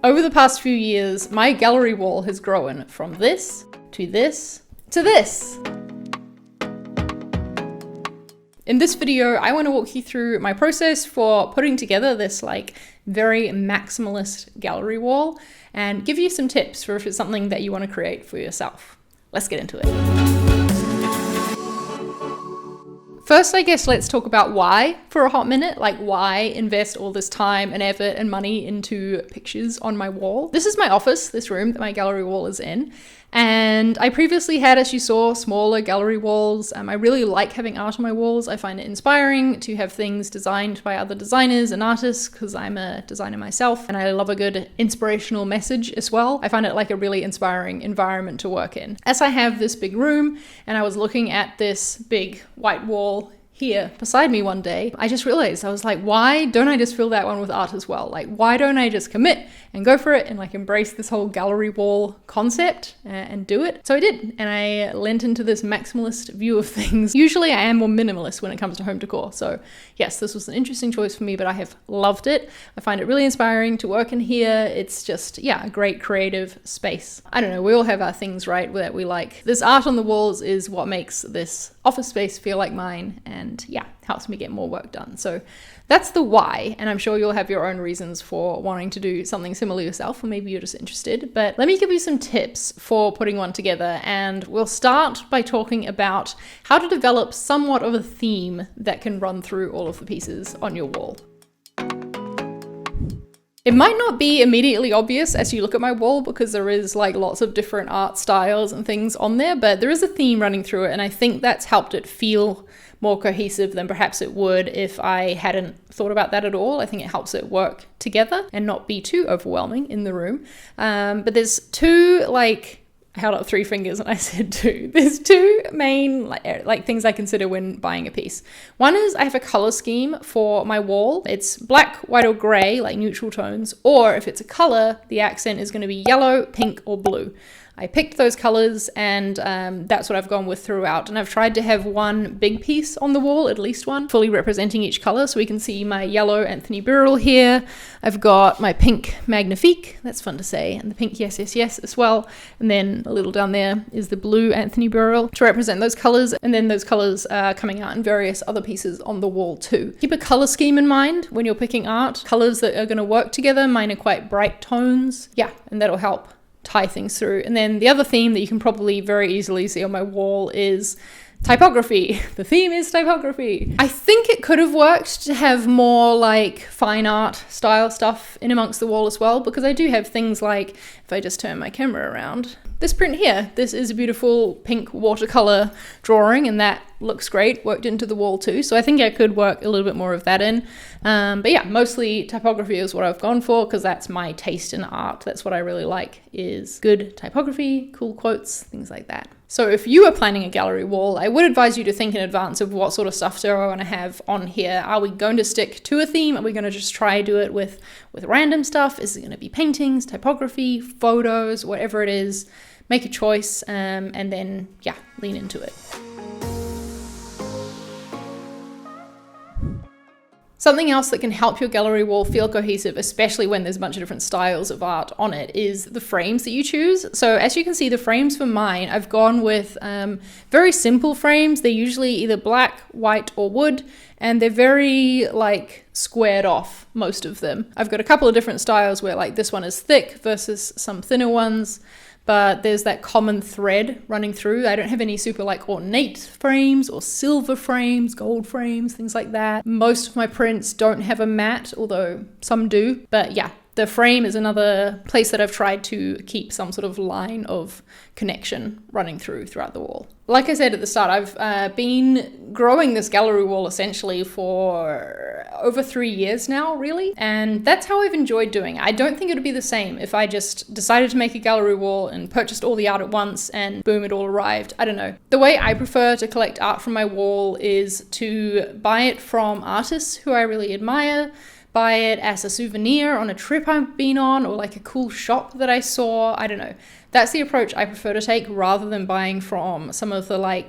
Over the past few years, my gallery wall has grown from this to this to this. In this video, I want to walk you through my process for putting together this very maximalist gallery wall and give you some tips for if it's something that you want to create for yourself. Let's get into it. First, I guess let's talk about why for a hot minute. Why invest all this time and effort and money into pictures on my wall? This is my office, this room that my gallery wall is in. And I previously had, as you saw, smaller gallery walls. I really like having art on my walls. I find it inspiring to have things designed by other designers and artists because I'm a designer myself and I love a good inspirational message as well. I find it like a really inspiring environment to work in. As I have this big room and I was looking at this big white wall here beside me one day, I just realized, I was like, why don't I just fill that one with art as well? Why don't I just commit and go for it and embrace this whole gallery wall concept and do it? So I did, and I lent into this maximalist view of things. Usually I am more minimalist when it comes to home decor. So yes, this was an interesting choice for me, but I have loved it. I find it really inspiring to work in here. It's just, a great creative space. I don't know, we all have our things, right, that we like. This art on the walls is what makes this office space feel like mine, and helps me get more work done. So that's the why, and I'm sure you'll have your own reasons for wanting to do something similar yourself, or maybe you're just interested. But let me give you some tips for putting one together, and we'll start by talking about how to develop somewhat of a theme that can run through all of the pieces on your wall. It might not be immediately obvious as you look at my wall because there is lots of different art styles and things on there, but there is a theme running through it, and I think that's helped it feel more cohesive than perhaps it would if I hadn't thought about that at all. I think it helps it work together and not be too overwhelming in the room. But there's two, I held up three fingers and I said two. There's two main things I consider when buying a piece. One is I have a color scheme for my wall. It's black, white, or gray, neutral tones, or if it's a color, the accent is going to be yellow, pink, or blue. I picked those colors and that's what I've gone with throughout. And I've tried to have one big piece on the wall, at least one, fully representing each color. So we can see my yellow Anthony Burrell here. I've got my pink Magnifique, that's fun to say, and the pink Yes, Yes, Yes as well. And then a little down there is the blue Anthony Burrell to represent those colors. And then those colors are coming out in various other pieces on the wall too. Keep a color scheme in mind when you're picking art. Colors that are gonna work together. Mine are quite bright tones. And that'll help tie things through. And then the other theme that you can probably very easily see on my wall is typography. The theme is typography. I think it could have worked to have more fine art style stuff in amongst the wall as well, because I do have things if I just turn my camera around, this print here, this is a beautiful pink watercolor drawing and that looks great, worked into the wall too. So I think I could work a little bit more of that in. But mostly typography is what I've gone for because that's my taste in art. That's what I really like, is good typography, cool quotes, things like that. So if you are planning a gallery wall, I would advise you to think in advance of what sort of stuff do I want to have on here. Are we going to stick to a theme? Are we going to just try do it with random stuff? Is it going to be paintings, typography, photos, whatever it is? Make a choice and then, lean into it. Something else that can help your gallery wall feel cohesive, especially when there's a bunch of different styles of art on it, is the frames that you choose. So as you can see, the frames for mine, I've gone with very simple frames. They're usually either black, white, or wood, and they're very squared off, most of them. I've got a couple of different styles where this one is thick versus some thinner ones. But there's that common thread running through. I don't have any super ornate frames or silver frames, gold frames, things like that. Most of my prints don't have a matte, although some do. But the frame is another place that I've tried to keep some sort of line of connection running throughout the wall. Like I said at the start, I've been growing this gallery wall essentially for over 3 years now, really. And that's how I've enjoyed doing it. I don't think it would be the same if I just decided to make a gallery wall and purchased all the art at once and boom, it all arrived. I don't know. The way I prefer to collect art from my wall is to buy it from artists who I really admire, buy it as a souvenir on a trip I've been on, or a cool shop that I saw. I don't know. That's the approach I prefer to take rather than buying from some of the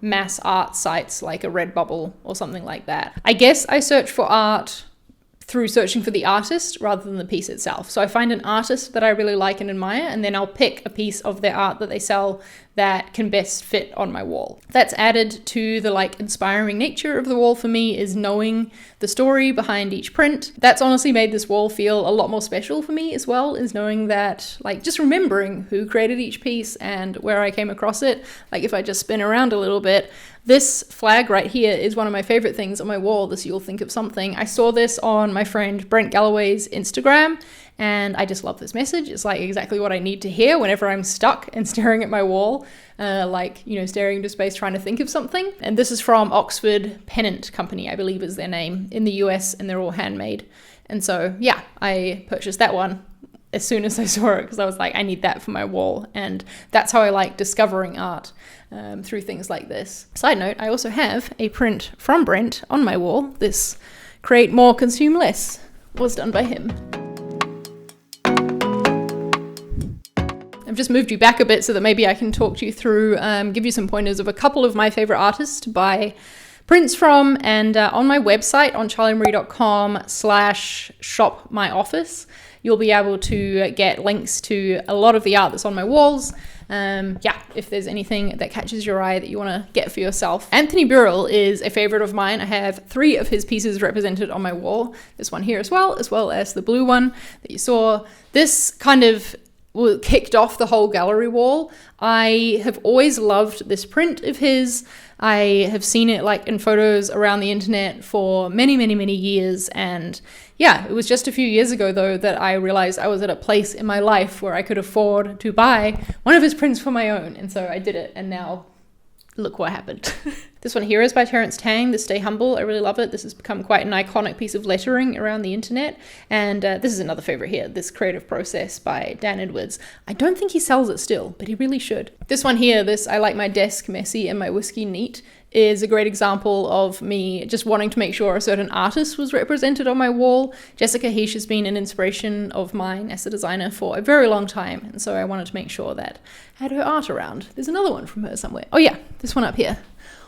mass art sites like a Redbubble or something like that. I guess I search for art through searching for the artist rather than the piece itself. So I find an artist that I really like and admire, and then I'll pick a piece of their art that they sell that can best fit on my wall. That's added to the like inspiring nature of the wall for me, is knowing the story behind each print. That's honestly made this wall feel a lot more special for me as well, is knowing that, like, just remembering who created each piece and where I came across it. Like if I just spin around a little bit, this flag right here is one of my favorite things on my wall, this You'll Think of Something. I saw this on my friend Brent Galloway's Instagram, and I just love this message. It's like exactly what I need to hear whenever I'm stuck and staring at my wall, staring into space trying to think of something. And this is from Oxford Pennant Company, I believe is their name, in the US, and they're all handmade. And so, yeah, I purchased that one as soon as I saw it, because I was like, I need that for my wall. And that's how I like discovering art, through things like this. Side note, I also have a print from Brent on my wall. This Create More, Consume Less was done by him. I've just moved you back a bit so that maybe I can talk you through, give you some pointers of a couple of my favorite artists to buy prints from. And on my website, on charliemarie.com/shopmyoffice, you'll be able to get links to a lot of the art that's on my walls. If there's anything that catches your eye that you want to get for yourself. Anthony Burrell is a favorite of mine. I have 3 of his pieces represented on my wall. This one here as well as the blue one that you saw. This kind of kicked off the whole gallery wall. I have always loved this print of his. I have seen it like in photos around the internet for many, many, many years. And yeah, it was just a few years ago though that I realized I was at a place in my life where I could afford to buy one of his prints for my own. And so I did it, and now look what happened. This one here is by Terence Tang, the Stay Humble. I really love it. This has become quite an iconic piece of lettering around the internet. And this is another favorite here, this Creative Process by Dan Edwards. I don't think he sells it still, but he really should. This one here, this I Like My Desk Messy and My Whiskey Neat, is a great example of me just wanting to make sure a certain artist was represented on my wall. Jessica Heish has been an inspiration of mine as a designer for a very long time, and so I wanted to make sure that I had her art around. There's another one from her somewhere. Oh yeah, this one up here.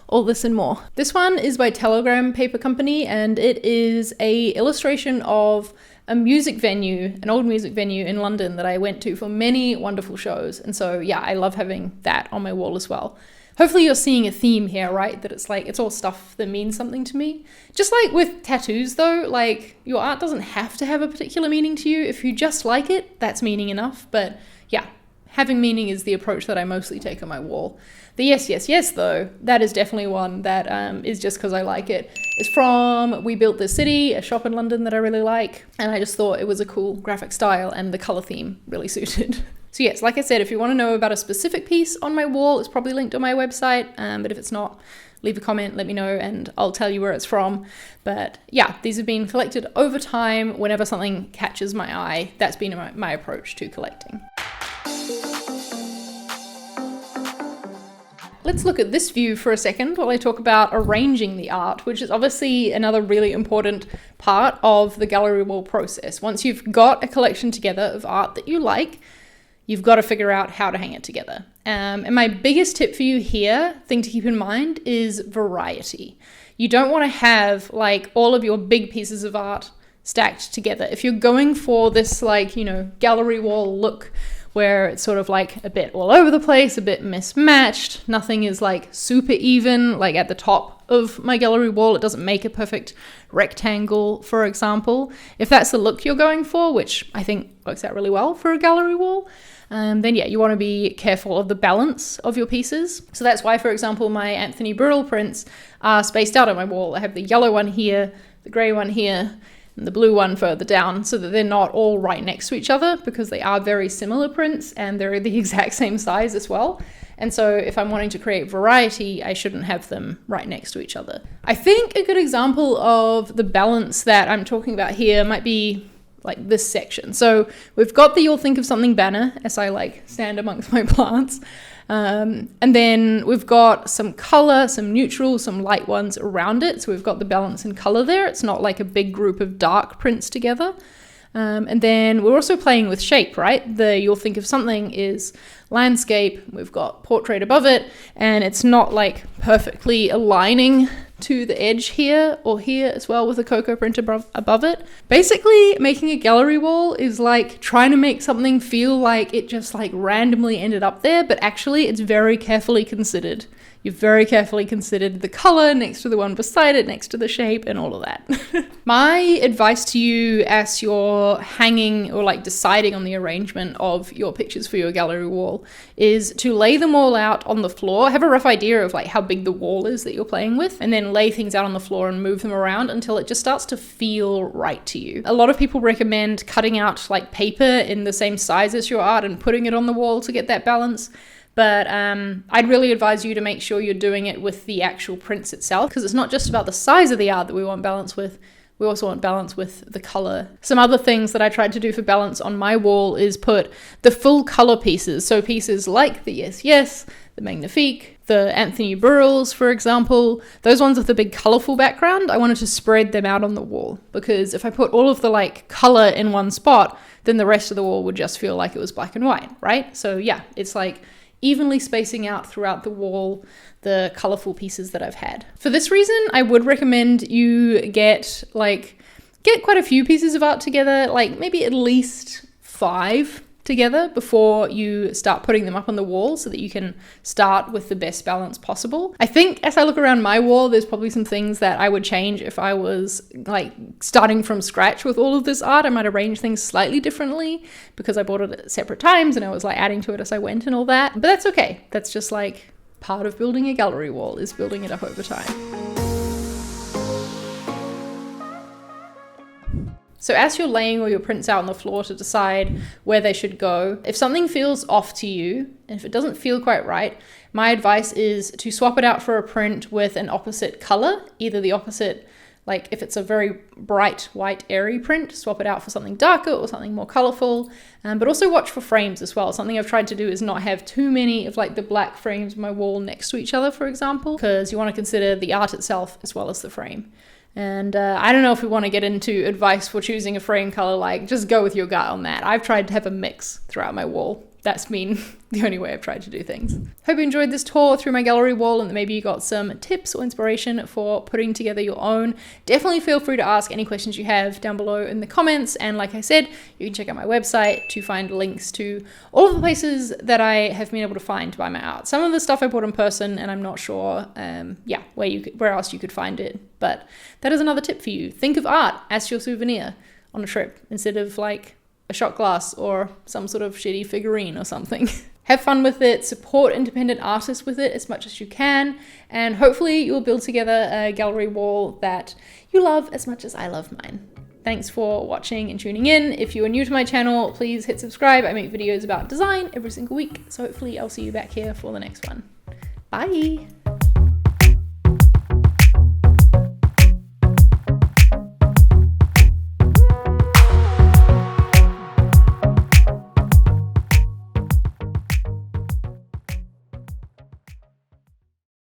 All This and More. This one is by Telegram Paper Company, and it is a illustration of a music venue, an old music venue in London that I went to for many wonderful shows. And so yeah, I love having that on my wall as well. Hopefully you're seeing a theme here, right? That it's like, it's all stuff that means something to me. Just like with tattoos though, like your art doesn't have to have a particular meaning to you. If you just like it, that's meaning enough. But yeah, having meaning is the approach that I mostly take on my wall. The yes, yes, yes though, that is definitely one that is just because I like it. It's from We Built This City, a shop in London that I really like. And I just thought it was a cool graphic style and the color theme really suited. So yes, like I said, if you want to know about a specific piece on my wall, it's probably linked on my website. But if it's not, leave a comment, let me know, and I'll tell you where it's from. But yeah, these have been collected over time. Whenever something catches my eye, that's been my approach to collecting. Let's look at this view for a second while I talk about arranging the art, which is obviously another really important part of the gallery wall process. Once you've got a collection together of art that you like, you've got to figure out how to hang it together. And my biggest tip for you here, thing to keep in mind, is variety. You don't want to have like all of your big pieces of art stacked together. If you're going for this gallery wall look where it's sort of like a bit all over the place, a bit mismatched, nothing is like super even, like at the top of my gallery wall, it doesn't make a perfect rectangle, for example. If that's the look you're going for, which I think works out really well for a gallery wall, then yeah, you want to be careful of the balance of your pieces. So that's why, for example, my Anthony Burrell prints are spaced out on my wall. I have the yellow one here, the grey one here, and the blue one further down, so that they're not all right next to each other, because they are very similar prints and they're the exact same size as well. And so if I'm wanting to create variety, I shouldn't have them right next to each other. I think a good example of the balance that I'm talking about here might be like this section. So we've got the You'll Think of Something banner as I like stand amongst my plants. And then we've got some color, some neutral, some light ones around it. So we've got the balance in color there. It's not like a big group of dark prints together. And then we're also playing with shape, right? The You'll Think of Something is landscape. We've got portrait above it, and it's not like perfectly aligning to the edge here or here as well with a cocoa print above it. Basically, making a gallery wall is like trying to make something feel like it just like randomly ended up there, but actually it's very carefully considered. You've very carefully considered the color next to the one beside it, next to the shape, and all of that. My advice to you as you're hanging or like deciding on the arrangement of your pictures for your gallery wall is to lay them all out on the floor. Have a rough idea of like how big the wall is that you're playing with, and then lay things out on the floor and move them around until it just starts to feel right to you. A lot of people recommend cutting out like paper in the same size as your art and putting it on the wall to get that balance. But I'd really advise you to make sure you're doing it with the actual prints itself, because it's not just about the size of the art that we want balance with, we also want balance with the color. Some other things that I tried to do for balance on my wall is put the full color pieces, so pieces like the Yes Yes, the Magnifique, the Anthony Burrells, for example, those ones with the big colorful background, I wanted to spread them out on the wall, because if I put all of the like color in one spot, then the rest of the wall would just feel like it was black and white, right? So yeah, it's like evenly spacing out throughout the wall the colorful pieces that I've had. For this reason, I would recommend you get quite a few pieces of art together, like maybe at least 5 together before you start putting them up on the wall so that you can start with the best balance possible. I think as I look around my wall, there's probably some things that I would change if I was like starting from scratch with all of this art. I might arrange things slightly differently because I bought it at separate times and I was like adding to it as I went and all that. But that's okay. That's just like part of building a gallery wall, is building it up over time. So as you're laying all your prints out on the floor to decide where they should go, if something feels off to you, and if it doesn't feel quite right, my advice is to swap it out for a print with an opposite color, either the opposite, like if it's a very bright, white, airy print, swap it out for something darker or something more colorful, but also watch for frames as well. Something I've tried to do is not have too many of like the black frames on my wall next to each other, for example, because you want to consider the art itself as well as the frame. And I don't know if we want to get into advice for choosing a frame color, like just go with your gut on that. I've tried to have a mix throughout my wall. That's been the only way I've tried to do things. Hope you enjoyed this tour through my gallery wall and that maybe you got some tips or inspiration for putting together your own. Definitely feel free to ask any questions you have down below in the comments. And like I said, you can check out my website to find links to all of the places that I have been able to find to buy my art. Some of the stuff I bought in person and I'm not sure where else you could find it. But that is another tip for you. Think of art as your souvenir on a trip instead of like a shot glass or some sort of shitty figurine or something. Have fun with it, support independent artists with it as much as you can, and hopefully you'll build together a gallery wall that you love as much as I love mine. Thanks for watching and tuning in. If you are new to my channel, please hit subscribe. I make videos about design every single week, so hopefully I'll see you back here for the next one. Bye!